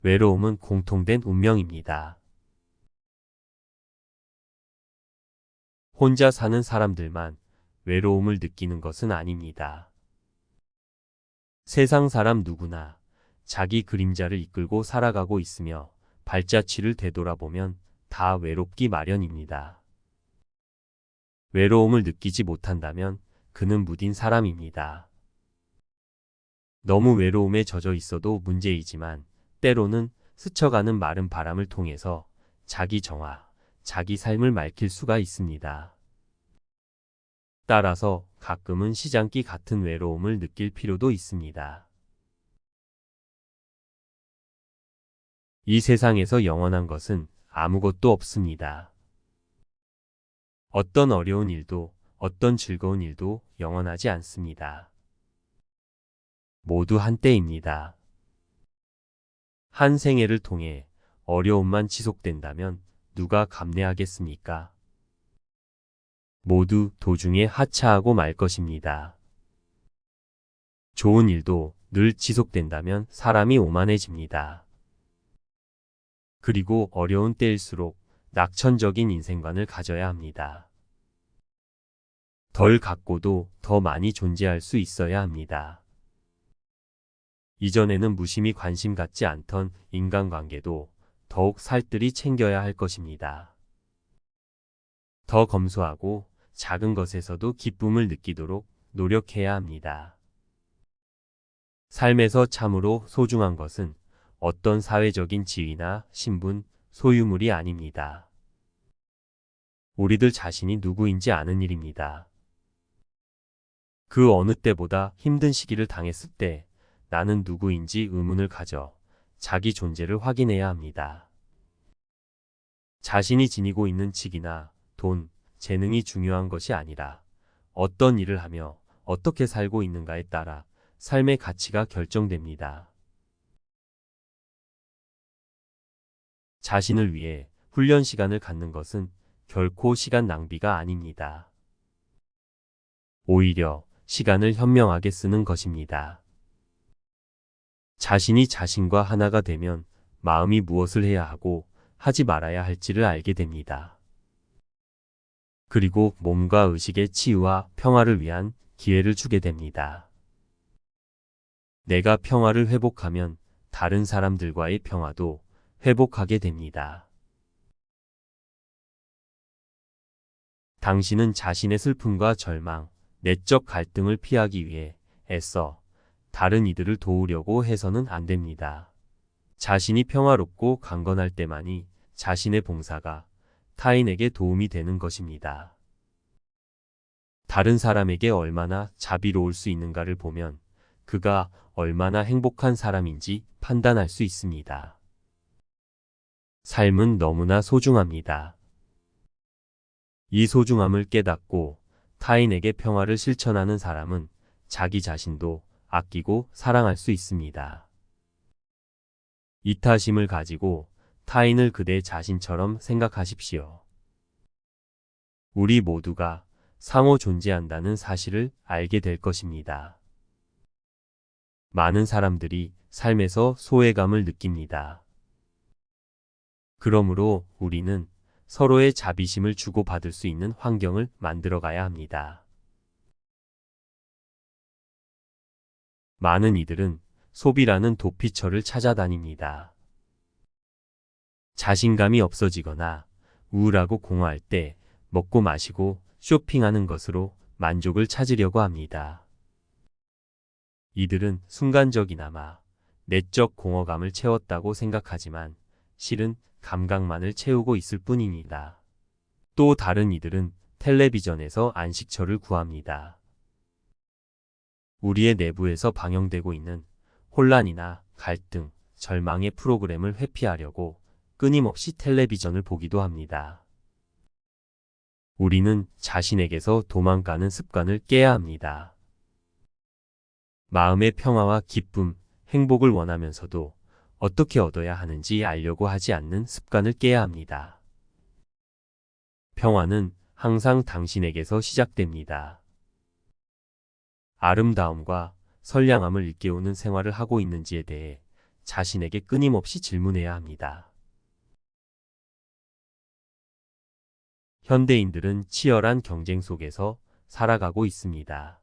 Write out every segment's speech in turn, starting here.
외로움은 공통된 운명입니다. 혼자 사는 사람들만 외로움을 느끼는 것은 아닙니다. 세상 사람 누구나 자기 그림자를 이끌고 살아가고 있으며 발자취를 되돌아보면 다 외롭기 마련입니다. 외로움을 느끼지 못한다면 그는 무딘 사람입니다. 너무 외로움에 젖어 있어도 문제이지만 때로는 스쳐가는 마른 바람을 통해서 자기 정화, 자기 삶을 맑힐 수가 있습니다. 따라서 가끔은 시장기 같은 외로움을 느낄 필요도 있습니다. 이 세상에서 영원한 것은 아무것도 없습니다. 어떤 어려운 일도, 어떤 즐거운 일도 영원하지 않습니다. 모두 한때입니다. 한 생애를 통해 어려움만 지속된다면 누가 감내하겠습니까? 모두 도중에 하차하고 말 것입니다. 좋은 일도 늘 지속된다면 사람이 오만해집니다. 그리고 어려운 때일수록 낙천적인 인생관을 가져야 합니다. 덜 갖고도 더 많이 존재할 수 있어야 합니다. 이전에는 무심히 관심 갖지 않던 인간관계도 더욱 살뜰히 챙겨야 할 것입니다. 더 검소하고 작은 것에서도 기쁨을 느끼도록 노력해야 합니다. 삶에서 참으로 소중한 것은 어떤 사회적인 지위나 신분, 소유물이 아닙니다. 우리들 자신이 누구인지 아는 일입니다. 그 어느 때보다 힘든 시기를 당했을 때 나는 누구인지 의문을 가져 자기 존재를 확인해야 합니다. 자신이 지니고 있는 직이나 돈, 재능이 중요한 것이 아니라 어떤 일을 하며 어떻게 살고 있는가에 따라 삶의 가치가 결정됩니다. 자신을 위해 훈련 시간을 갖는 것은 결코 시간 낭비가 아닙니다. 오히려 시간을 현명하게 쓰는 것입니다. 자신이 자신과 하나가 되면 마음이 무엇을 해야 하고 하지 말아야 할지를 알게 됩니다. 그리고 몸과 의식의 치유와 평화를 위한 기회를 주게 됩니다. 내가 평화를 회복하면 다른 사람들과의 평화도 회복하게 됩니다. 당신은 자신의 슬픔과 절망, 내적 갈등을 피하기 위해 애써 다른 이들을 도우려고 해서는 안 됩니다. 자신이 평화롭고 강건할 때만이 자신의 봉사가 타인에게 도움이 되는 것입니다. 다른 사람에게 얼마나 자비로울 수 있는가를 보면 그가 얼마나 행복한 사람인지 판단할 수 있습니다. 삶은 너무나 소중합니다. 이 소중함을 깨닫고 타인에게 평화를 실천하는 사람은 자기 자신도 아끼고 사랑할 수 있습니다. 이타심을 가지고 타인을 그대 자신처럼 생각하십시오. 우리 모두가 상호 존재한다는 사실을 알게 될 것입니다. 많은 사람들이 삶에서 소외감을 느낍니다. 그러므로 우리는 서로의 자비심을 주고받을 수 있는 환경을 만들어 가야 합니다. 많은 이들은 소비라는 도피처를 찾아다닙니다. 자신감이 없어지거나 우울하고 공허할 때 먹고 마시고 쇼핑하는 것으로 만족을 찾으려고 합니다. 이들은 순간적이나마 내적 공허감을 채웠다고 생각하지만 실은 감각만을 채우고 있을 뿐입니다. 또 다른 이들은 텔레비전에서 안식처를 구합니다. 우리의 내부에서 방영되고 있는 혼란이나 갈등, 절망의 프로그램을 회피하려고 끊임없이 텔레비전을 보기도 합니다. 우리는 자신에게서 도망가는 습관을 깨야 합니다. 마음의 평화와 기쁨, 행복을 원하면서도 어떻게 얻어야 하는지 알려고 하지 않는 습관을 깨야 합니다. 평화는 항상 당신에게서 시작됩니다. 아름다움과 선량함을 일깨우는 생활을 하고 있는지에 대해 자신에게 끊임없이 질문해야 합니다. 현대인들은 치열한 경쟁 속에서 살아가고 있습니다.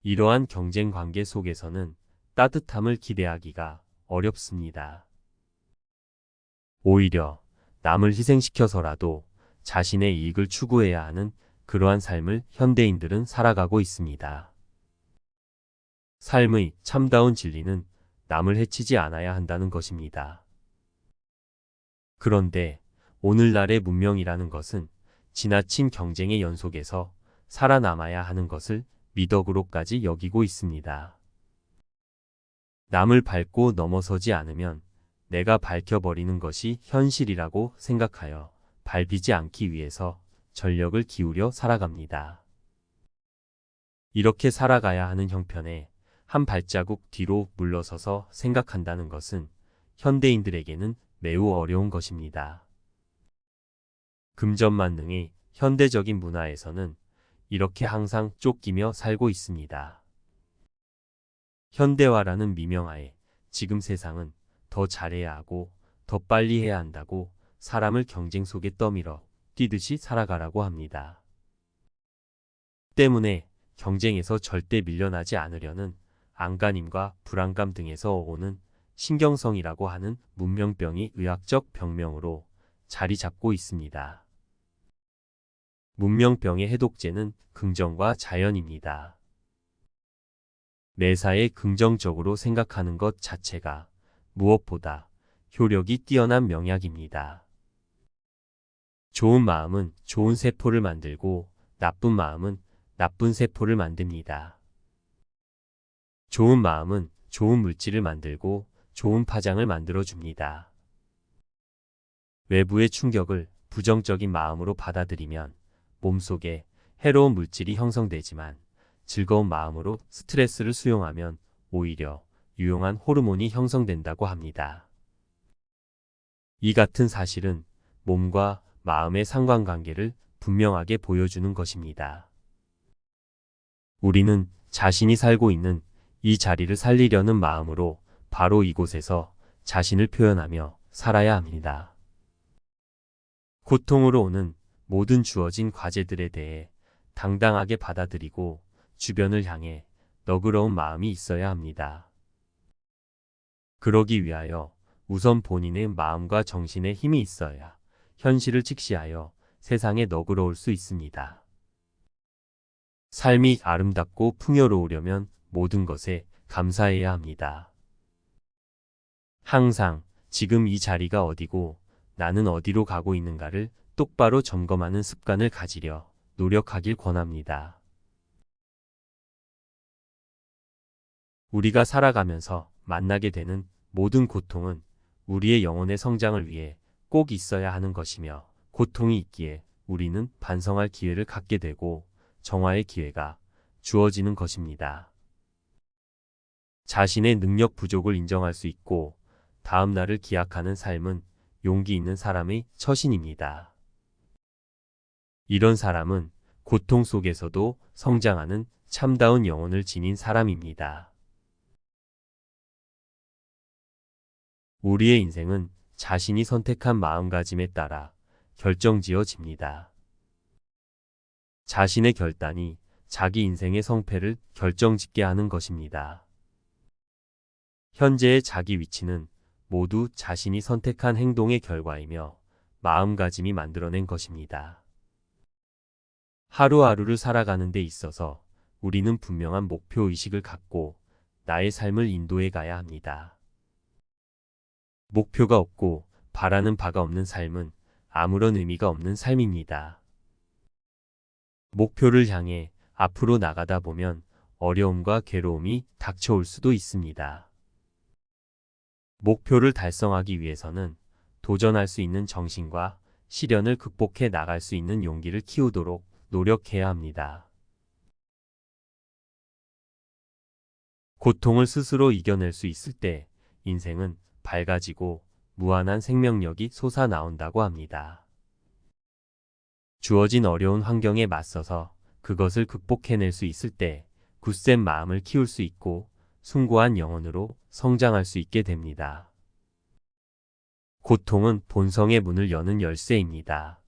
이러한 경쟁 관계 속에서는 따뜻함을 기대하기가 어렵습니다. 오히려 남을 희생시켜서라도 자신의 이익을 추구해야 하는 그러한 삶을 현대인들은 살아가고 있습니다. 삶의 참다운 진리는 남을 해치지 않아야 한다는 것입니다. 그런데 오늘날의 문명이라는 것은 지나친 경쟁의 연속에서 살아남아야 하는 것을 미덕으로까지 여기고 있습니다. 남을 밟고 넘어서지 않으면 내가 밝혀버리는 것이 현실이라고 생각하여 밟히지 않기 위해서 전력을 기울여 살아갑니다. 이렇게 살아가야 하는 형편에 한 발자국 뒤로 물러서서 생각한다는 것은 현대인들에게는 매우 어려운 것입니다. 금전만능의 현대적인 문화에서는 이렇게 항상 쫓기며 살고 있습니다. 현대화라는 미명하에 지금 세상은 더 잘해야 하고 더 빨리 해야 한다고 사람을 경쟁 속에 떠밀어 뛰듯이 살아가라고 합니다. 때문에 경쟁에서 절대 밀려나지 않으려는 안간힘과 불안감 등에서 오는 신경성이라고 하는 문명병이 의학적 병명으로 자리 잡고 있습니다. 문명병의 해독제는 긍정과 자연입니다. 매사에 긍정적으로 생각하는 것 자체가 무엇보다 효력이 뛰어난 명약입니다. 좋은 마음은 좋은 세포를 만들고 나쁜 마음은 나쁜 세포를 만듭니다. 좋은 마음은 좋은 물질을 만들고 좋은 파장을 만들어줍니다. 외부의 충격을 부정적인 마음으로 받아들이면 몸속에 해로운 물질이 형성되지만 즐거운 마음으로 스트레스를 수용하면 오히려 유용한 호르몬이 형성된다고 합니다. 이 같은 사실은 몸과 마음의 상관관계를 분명하게 보여주는 것입니다. 우리는 자신이 살고 있는 이 자리를 살리려는 마음으로 바로 이곳에서 자신을 표현하며 살아야 합니다. 고통으로 오는 모든 주어진 과제들에 대해 당당하게 받아들이고 주변을 향해 너그러운 마음이 있어야 합니다. 그러기 위하여 우선 본인의 마음과 정신에 힘이 있어야 현실을 직시하여 세상에 너그러울 수 있습니다. 삶이 아름답고 풍요로우려면 모든 것에 감사해야 합니다. 항상 지금 이 자리가 어디고 나는 어디로 가고 있는가를 똑바로 점검하는 습관을 가지려 노력하길 권합니다. 우리가 살아가면서 만나게 되는 모든 고통은 우리의 영혼의 성장을 위해 꼭 있어야 하는 것이며 고통이 있기에 우리는 반성할 기회를 갖게 되고 정화의 기회가 주어지는 것입니다. 자신의 능력 부족을 인정할 수 있고 다음 날을 기약하는 삶은 용기 있는 사람의 처신입니다. 이런 사람은 고통 속에서도 성장하는 참다운 영혼을 지닌 사람입니다. 우리의 인생은 자신이 선택한 마음가짐에 따라 결정지어집니다. 자신의 결단이 자기 인생의 성패를 결정짓게 하는 것입니다. 현재의 자기 위치는 모두 자신이 선택한 행동의 결과이며 마음가짐이 만들어낸 것입니다. 하루하루를 살아가는 데 있어서 우리는 분명한 목표의식을 갖고 나의 삶을 인도해 가야 합니다. 목표가 없고 바라는 바가 없는 삶은 아무런 의미가 없는 삶입니다. 목표를 향해 앞으로 나가다 보면 어려움과 괴로움이 닥쳐올 수도 있습니다. 목표를 달성하기 위해서는 도전할 수 있는 정신과 시련을 극복해 나갈 수 있는 용기를 키우도록 노력해야 합니다. 고통을 스스로 이겨낼 수 있을 때 인생은 밝아지고 무한한 생명력이 솟아나온다고 합니다. 주어진 어려운 환경에 맞서서 그것을 극복해낼 수 있을 때 굳센 마음을 키울 수 있고 숭고한 영혼으로 성장할 수 있게 됩니다. 고통은 본성의 문을 여는 열쇠입니다.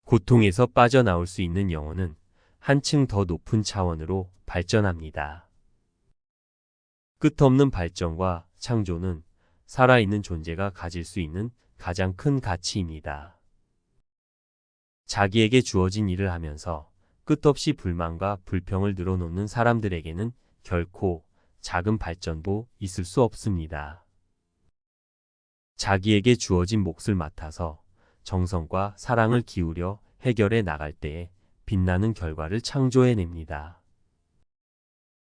고통에서 빠져나올 수 있는 영혼은 한층 더 높은 차원으로 발전합니다. 끝없는 발전과 창조는 살아있는 존재가 가질 수 있는 가장 큰 가치입니다. 자기에게 주어진 일을 하면서 끝없이 불만과 불평을 늘어놓는 사람들에게는 결코 작은 발전도 있을 수 없습니다. 자기에게 주어진 몫을 맡아서 정성과 사랑을 기울여 해결해 나갈 때에 빛나는 결과를 창조해냅니다.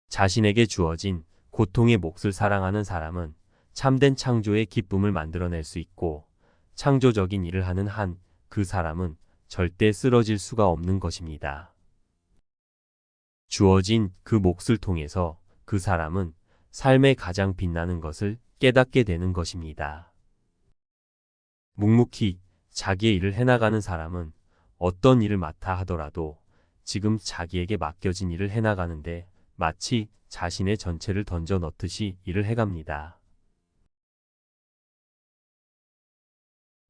자신에게 주어진 고통의 몫을 사랑하는 사람은 참된 창조의 기쁨을 만들어낼 수 있고, 창조적인 일을 하는 한 그 사람은 절대 쓰러질 수가 없는 것입니다. 주어진 그 몫을 통해서 그 사람은 삶의 가장 빛나는 것을 깨닫게 되는 것입니다. 묵묵히 자기의 일을 해나가는 사람은 어떤 일을 맡아 하더라도 지금 자기에게 맡겨진 일을 해나가는데 마치 자신의 전체를 던져 넣듯이 일을 해갑니다.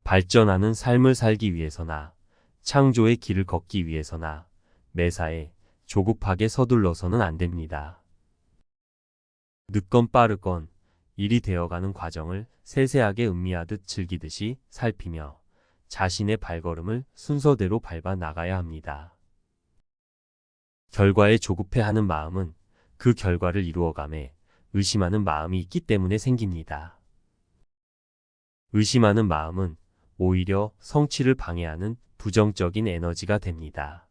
발전하는 삶을 살기 위해서나 창조의 길을 걷기 위해서나 매사에 조급하게 서둘러서는 안 됩니다. 늦건 빠르건 일이 되어가는 과정을 세세하게 음미하듯 즐기듯이 살피며 자신의 발걸음을 순서대로 밟아 나가야 합니다. 결과에 조급해하는 마음은 그 결과를 이루어감에 의심하는 마음이 있기 때문에 생깁니다. 의심하는 마음은 오히려 성취를 방해하는 부정적인 에너지가 됩니다.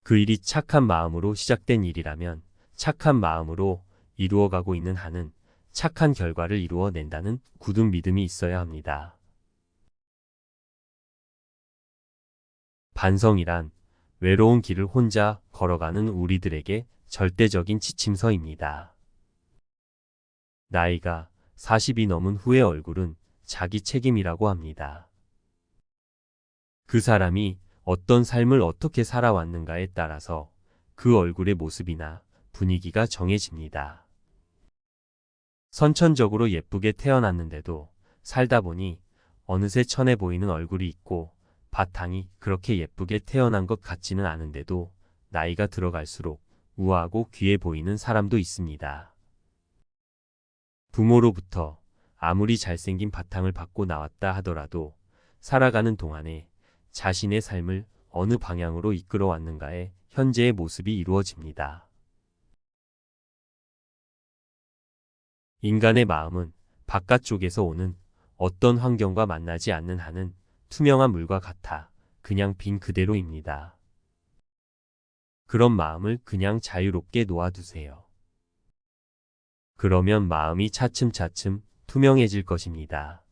그 일이 착한 마음으로 시작된 일이라면 착한 마음으로 이루어가고 있는 한은 착한 결과를 이루어낸다는 굳은 믿음이 있어야 합니다. 반성이란 외로운 길을 혼자 걸어가는 우리들에게 절대적인 지침서입니다. 나이가 40이 넘은 후의 얼굴은 자기 책임이라고 합니다. 그 사람이 어떤 삶을 어떻게 살아왔는가에 따라서 그 얼굴의 모습이나 분위기가 정해집니다. 선천적으로 예쁘게 태어났는데도 살다 보니 어느새 천해 보이는 얼굴이 있고, 바탕이 그렇게 예쁘게 태어난 것 같지는 않은데도 나이가 들어갈수록 우아하고 귀해 보이는 사람도 있습니다. 부모로부터 아무리 잘생긴 바탕을 받고 나왔다 하더라도 살아가는 동안에 자신의 삶을 어느 방향으로 이끌어 왔는가에 현재의 모습이 이루어집니다. 인간의 마음은 바깥쪽에서 오는 어떤 환경과 만나지 않는 한은 투명한 물과 같아 그냥 빈 그대로입니다. 그런 마음을 그냥 자유롭게 놓아두세요. 그러면 마음이 차츰차츰 투명해질 것입니다.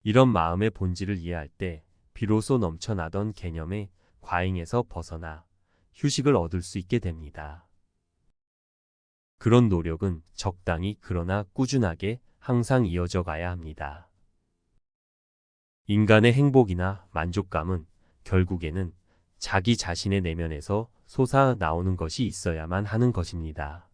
이런 마음의 본질을 이해할 때 비로소 넘쳐나던 개념의 과잉에서 벗어나 휴식을 얻을 수 있게 됩니다. 그런 노력은 적당히 그러나 꾸준하게 항상 이어져 가야 합니다. 인간의 행복이나 만족감은 결국에는 자기 자신의 내면에서 솟아나오는 것이 있어야만 하는 것입니다.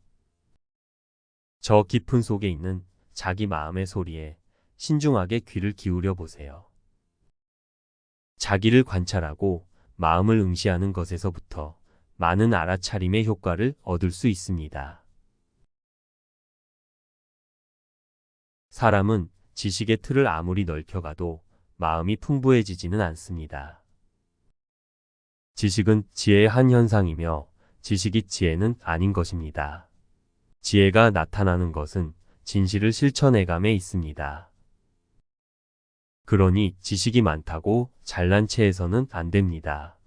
저 깊은 속에 있는 자기 마음의 소리에 신중하게 귀를 기울여 보세요. 자기를 관찰하고 마음을 응시하는 것에서부터 많은 알아차림의 효과를 얻을 수 있습니다. 사람은 지식의 틀을 아무리 넓혀가도 마음이 풍부해지지는 않습니다. 지식은 지혜의 한 현상이며 지식이 지혜는 아닌 것입니다. 지혜가 나타나는 것은 진실을 실천해감에 있습니다. 그러니 지식이 많다고 잘난 체해서는 안 됩니다.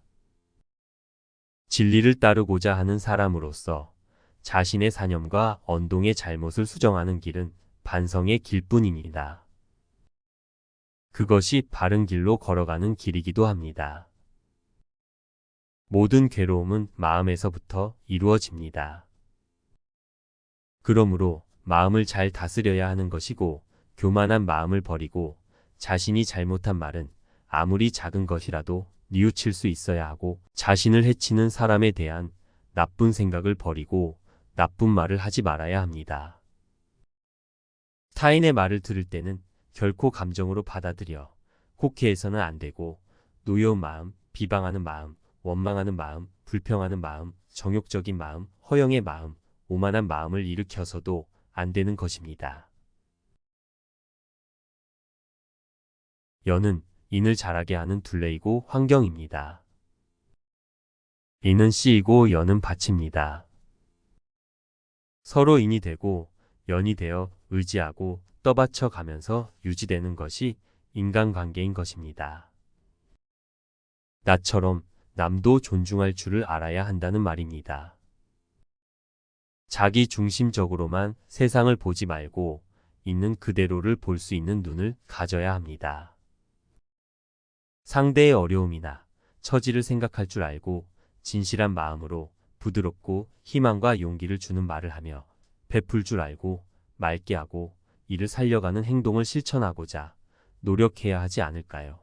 진리를 따르고자 하는 사람으로서 자신의 사념과 언동의 잘못을 수정하는 길은 반성의 길뿐입니다. 그것이 바른 길로 걸어가는 길이기도 합니다. 모든 괴로움은 마음에서부터 이루어집니다. 그러므로 마음을 잘 다스려야 하는 것이고, 교만한 마음을 버리고 자신이 잘못한 말은 아무리 작은 것이라도 뉘우칠 수 있어야 하고, 자신을 해치는 사람에 대한 나쁜 생각을 버리고 나쁜 말을 하지 말아야 합니다. 타인의 말을 들을 때는 결코 감정으로 받아들여 혹해해서는 안 되고 노여운 마음, 비방하는 마음, 원망하는 마음, 불평하는 마음, 정욕적인 마음, 허영의 마음, 오만한 마음을 일으켜서도 안 되는 것입니다. 연은 인을 자라게 하는 둘레이고 환경입니다. 인은 씨이고 연은 밭입니다. 서로 인이 되고 연이 되어 의지하고 떠받쳐 가면서 유지되는 것이 인간관계인 것입니다. 나처럼 남도 존중할 줄을 알아야 한다는 말입니다. 자기 중심적으로만 세상을 보지 말고 있는 그대로를 볼 수 있는 눈을 가져야 합니다. 상대의 어려움이나 처지를 생각할 줄 알고 진실한 마음으로 부드럽고 희망과 용기를 주는 말을 하며 베풀 줄 알고 맑게 하고 이를 살려가는 행동을 실천하고자 노력해야 하지 않을까요?